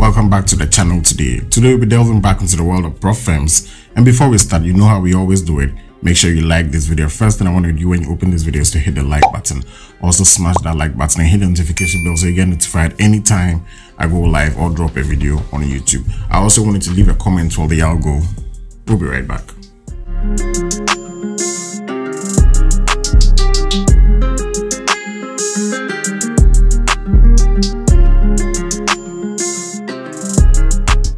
Welcome back to the channel today. Today we'll be delving back into the world of prop firms. And before we start, you know how we always do it. Make sure you like this video. First thing I want you to do when you open this video is to hit the like button. Also smash that like button and hit the notification bell so you get notified anytime I go live or drop a video on YouTube. I also wanted to leave a comment for the algo. We'll be right back.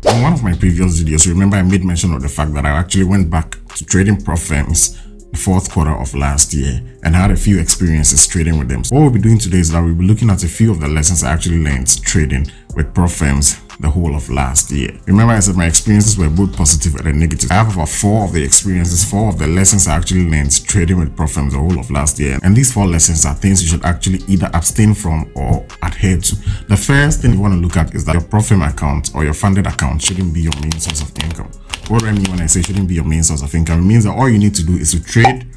In one of my previous videos, remember I made mention of the fact that I actually went back to trading prop firms the fourth quarter of last year and had a few experiences trading with them. So what we'll be doing today is that we'll be looking at a few of the lessons I actually learned trading with prop firms the whole of last year. Remember I said my experiences were both positive and negative. I have about 4 of the lessons I actually learned trading with prop firms the whole of last year. And these 4 lessons are things you should actually either abstain from or adhere to. The first thing you want to look at is that your prop firm account or your funded account shouldn't be your main source of income. What do I mean when I say shouldn't be your main source of income? It means that all you need to do is to trade,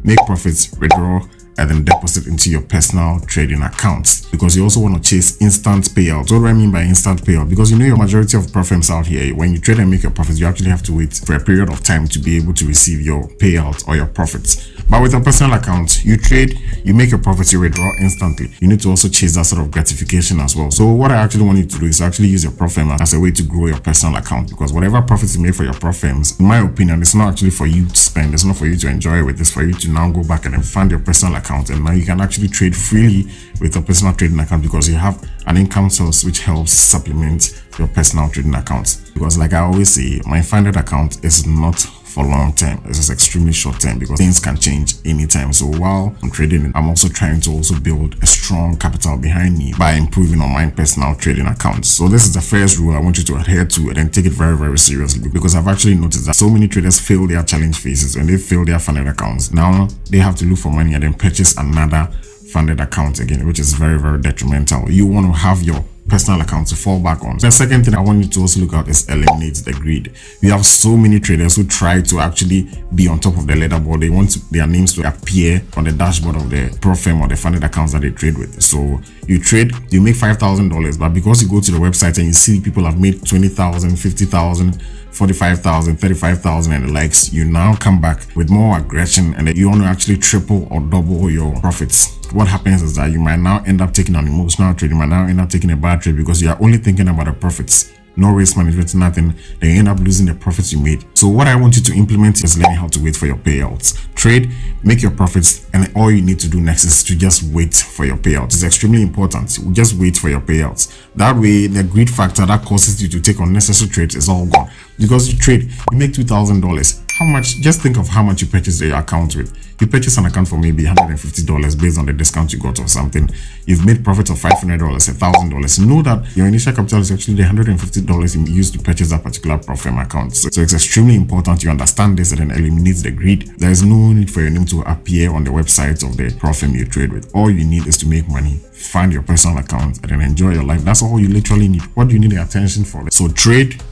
make profits, withdraw, and then deposit into your personal trading accounts, because you also want to chase instant payouts. What do I mean by instant payout? Because you know your majority of prop firms out here, when you trade and make your profits, you actually have to wait for a period of time to be able to receive your payout or your profits. But with a personal account, you trade, you make your profits, you withdraw instantly. You need to also chase that sort of gratification as well. So what I actually want you to do is actually use your prop firm as a way to grow your personal account, because whatever profits you make for your prop firms, in my opinion, it's not actually for you to spend, it's not for you to enjoy with, it's for you to now go back and then fund your personal account, and now you can actually trade freely with a personal trading account because you have an income source which helps supplement your personal trading accounts. Because like I always say, my funded account is not for long term, this is extremely short term because things can change anytime. So while I'm trading, I'm also trying to build a strong capital behind me by improving on my personal trading accounts. So this is the first rule I want you to adhere to and then take it very, very seriously, because I've actually noticed that so many traders fail their challenge phases when they fail their funded accounts. Now they have to look for money and then purchase another funded account again, which is very, very detrimental. You want to have your personal account to fall back on. The second thing I want you to also look at is eliminate the greed. We have so many traders who try to actually be on top of the leaderboard. They want their names to appear on the dashboard of the prop firm or the funded accounts that they trade with. So you trade, you make $5,000, but because you go to the website and you see people have made 20,000, 50,000, 45,000, 35,000 and the likes, you now come back with more aggression and you want to actually triple or double your profits. What happens is that you might now end up taking an emotional trade, you might now end up taking a bad trade because you are only thinking about the profits. No risk management, nothing. Then you end up losing the profits you made. So what I want you to implement is learning how to wait for your payouts. Trade, make your profits, and all you need to do next is to just wait for your payouts. It's extremely important. Just wait for your payouts. That way, the greed factor that causes you to take unnecessary trades is all gone. Because you trade, you make $2,000. How much? Just think of how much you purchased your account with. You purchase an account for maybe $150 based on the discount you got or something. You've made profits of $500, $1,000. Know that your initial capital is actually the $150 you used to purchase that particular prop firm account. So it's extremely important you understand this and then eliminate the greed. There is no need for your name to appear on the websites of the prop firm you trade with. All you need is to make money, find your personal account, and then enjoy your life. That's all you literally need. What do you need the attention for? So trade,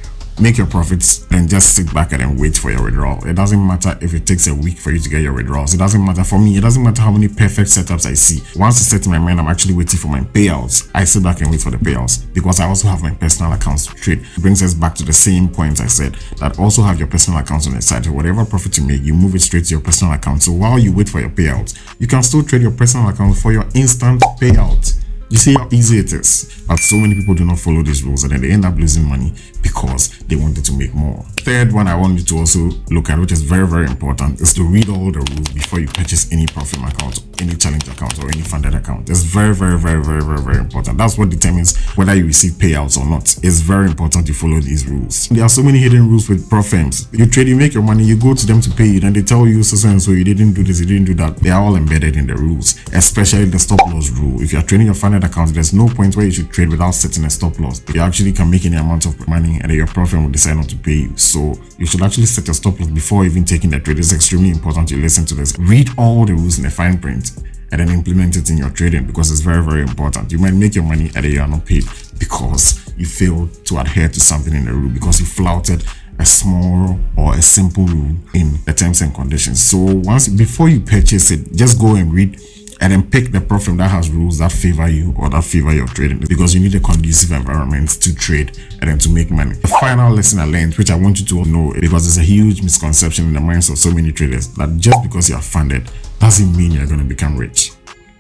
make your profits, and just sit back and then wait for your withdrawal. It doesn't matter if it takes a week for you to get your withdrawals. It doesn't matter for me. It doesn't matter how many perfect setups I see. Once I set in my mind I'm actually waiting for my payouts, I sit back and wait for the payouts, because I also have my personal accounts to trade. It brings us back to the same point I said, that also have your personal accounts on the side. So whatever profit you make, you move it straight to your personal account. So while you wait for your payouts, you can still trade your personal account for your instant payout. You see how easy it is, but so many people do not follow these rules and then they end up losing money because they wanted to make more. Third one I want you to also look at, which is very, very important, is to read all the rules before you purchase any prop firm account, any challenge account, or any funded account. It's very, very, very, very, very, very important. That's what determines whether you receive payouts or not. It's very important you follow these rules. There are so many hidden rules with prop firms. You trade, you make your money, you go to them to pay you, then they tell you so and so, you didn't do this, you didn't do that. They are all embedded in the rules, especially the stop loss rule. If you're trading your funded account, there's no point where you should trade without setting a stop loss. You actually can make any amount of money and then your prop firm will decide not to pay you. So you should actually set a stop loss before even taking the trade. It's extremely important you listen to this. Read all the rules in the fine print and then implement it in your trading, because it's very, very important. You might make your money and then you are not paid because you failed to adhere to something in the rule, because you flouted a small or a simple rule in the terms and conditions. So before you purchase it, just go and read and then pick the prop firm that has rules that favor you or that favor your trading, because you need a conducive environment to trade and then to make money. The final lesson I learned, which I want you to all know, because there's a huge misconception in the minds of so many traders, that just because you are funded doesn't mean you're going to become rich.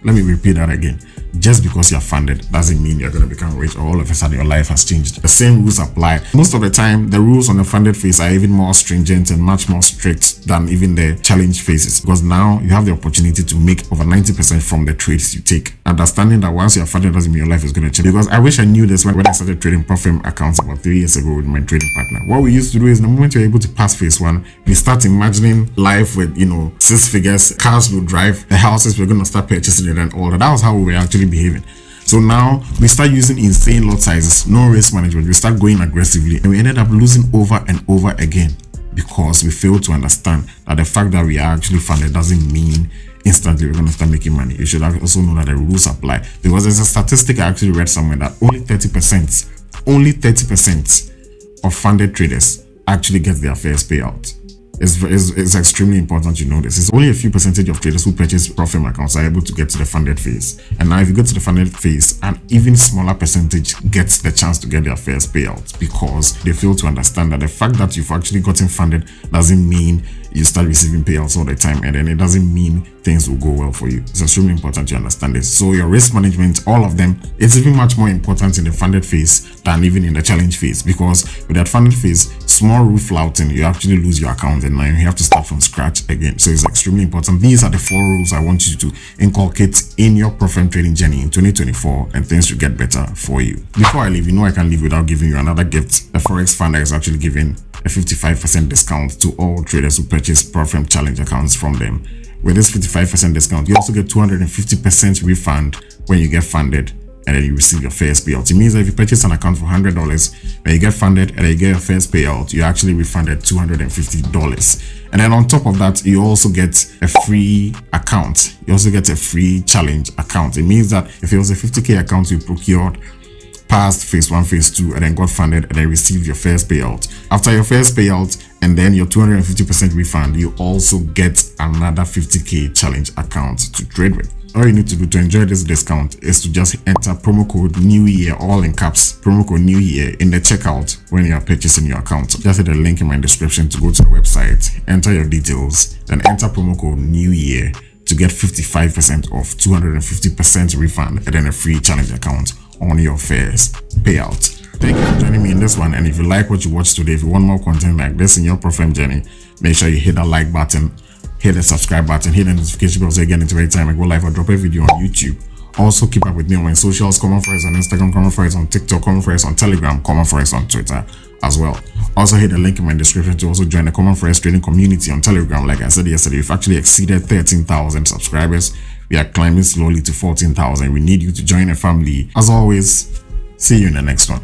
Let me repeat that again. Just because you're funded doesn't mean you're going to become rich or all of a sudden your life has changed. The same rules apply. Most of the time, the rules on the funded phase are even more stringent and much more strict than even the challenge phases, because now you have the opportunity to make over 90% from the trades you take. Understanding that once you're funded doesn't mean your life is going to change. Because I wish I knew this when I started trading prop firm accounts about 3 years ago with my trading partner. What we used to do is the moment you're able to pass phase 1, we start imagining life with, 6 figures, cars will drive, the houses we're going to start purchasing it and all that. That was how we were actually behaving. So now we start using insane lot sizes, no risk management. We start going aggressively, and we ended up losing over and over again because we failed to understand that the fact that we are actually funded doesn't mean instantly we're going to start making money. You should also know that the rules apply, because there's a statistic I actually read somewhere that only 30% of funded traders actually get their first payout. It's extremely important you know this. It's only a few percentage of traders who purchase prop firm accounts are able to get to the funded phase. And now if you get to the funded phase, an even smaller percentage gets the chance to get their first payout, because they fail to understand that the fact that you've actually gotten funded doesn't mean you start receiving payouts all the time, and then it doesn't mean things will go well for you. It's extremely important you understand this. So your risk management, all of them, it's even much more important in the funded phase than even in the challenge phase, because with that funded phase, small rule flouting, you actually lose your account and now you have to start from scratch again. So it's extremely important. These are the 4 rules I want you to inculcate in your prop firm trading journey in 2024, and things will get better for you. Before I leave, you know I can't leave without giving you another gift. The Forex Funder is actually giving a 55% discount to all traders who purchase prop firm challenge accounts from them. With this 55% discount, you also get 250% refund when you get funded and then you receive your first payout. It means that if you purchase an account for $100 and you get funded and then you get your first payout, you actually refunded $250. And then on top of that, you also get a free account. You also get a free challenge account. It means that if it was a 50K account you procured, passed phase 1, phase 2, and then got funded and then received your first payout. After your first payout and then your 250% refund, you also get another 50K challenge account to trade with. All you need to do to enjoy this discount is to just enter promo code New Year, all in caps, promo code New Year in the checkout when you are purchasing your account. Just hit the link in my description to go to the website, enter your details, then enter promo code New Year to get 55% off, 250% refund, and then a free challenge account on your first payout. Thank you for joining me in this one, and if you like what you watched today, if you want more content like this in your prop firm journey, make sure you hit that like button, hit the subscribe button, hit the notification bell so you get into every time I go live or drop a video on YouTube. Also keep up with me on my socials, KOMMONFOREX on Instagram, KOMMONFOREX on TikTok, KOMMONFOREX on Telegram, KOMMONFOREX on Twitter as well. Also hit the link in my description to also join the KOMMONFOREX trading community on Telegram. Like I said yesterday, we've actually exceeded 13,000 subscribers. We are climbing slowly to 14,000. We need you to join the family. As always, see you in the next one.